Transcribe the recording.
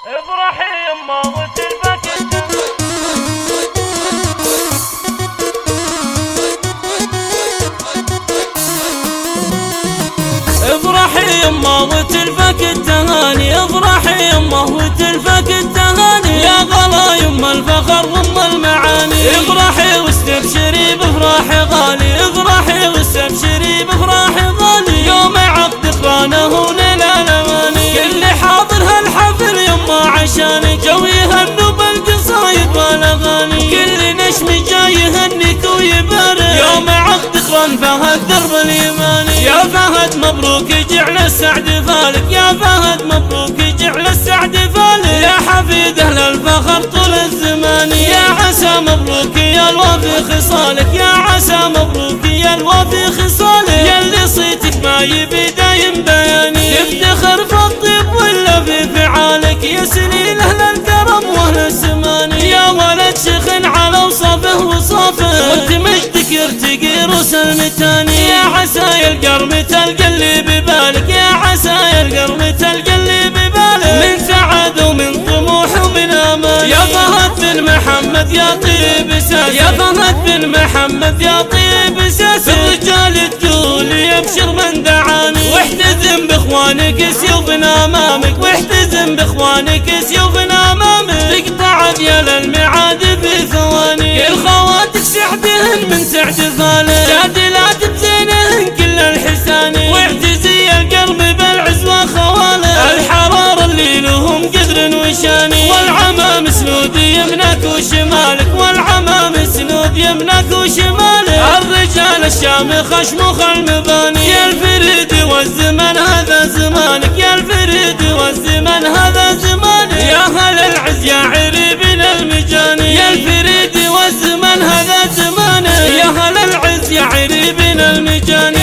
افرحي يما وتلبك افرحي يما وتلفك التهاني، افرحي يما وتلفك التهاني، يا غلا يما الفخر وام المعاني. افرحي واستبشري بفرح غالي، افرحي واستبشري بفرح غالي، يوم عقد اخوانه ليل الاماني. كل حاضر هالحفل يما عشانك، جو يهنوا بالقصايد والاغاني، كل نشم جاي يهنيك ويبارك، يوم عقد اخوان فهد درب الايماني. يا فهد مبروك جعل السعد فالك، يا فهد مبروك جعل السعد فالك، يا حفيد اهل الفخر طول الزمان. يا عسى مبروك يا الوافي خصالك، يا عسى مبروك يا الوافي خصالك، يا اللي صيتك ما يبي دايم بياني. يفتخر في الطيب ولا في فعالك، يا سنين اهل الكرم واهل الزمان. يا ولد شخن على وصفه وصافه، وانت مجدك يرتقي روس المتاني. يا عسى القرم تلقى اللي ببالك، يا عسى القرم تلقى اللي ببالك، من سعادة ومن طموح ومن امان. يا فهد بن محمد يا طيب اساس، يا فهد بن محمد يا طيب اساس، الرجال تقول يبشر من دعاني. واحتزم باخوانك سيوف امامك، واحتزم باخوانك سيوف امامك، تقطع ديال الميعاد في ثواني. كل خواتك سعدهن من سعد فالك، جادلات بزينهن كل الحساني، واعتزي القلب بالعز وخواله، الحرار اللي لهم قدر وشاني. والعمام سنود يمنك وشمالك، والعمام سنود يمنك وشمالك، الرجال الشامخ شموخ المباني. يا الفريد والزمن هذا زمانك، يا الفريد والزمن هذا زمانك، يا هل العز يا عريبين المجاني. يا الفريد والزمن هذا زمانك، يا هل العز يا عريبين المجاني.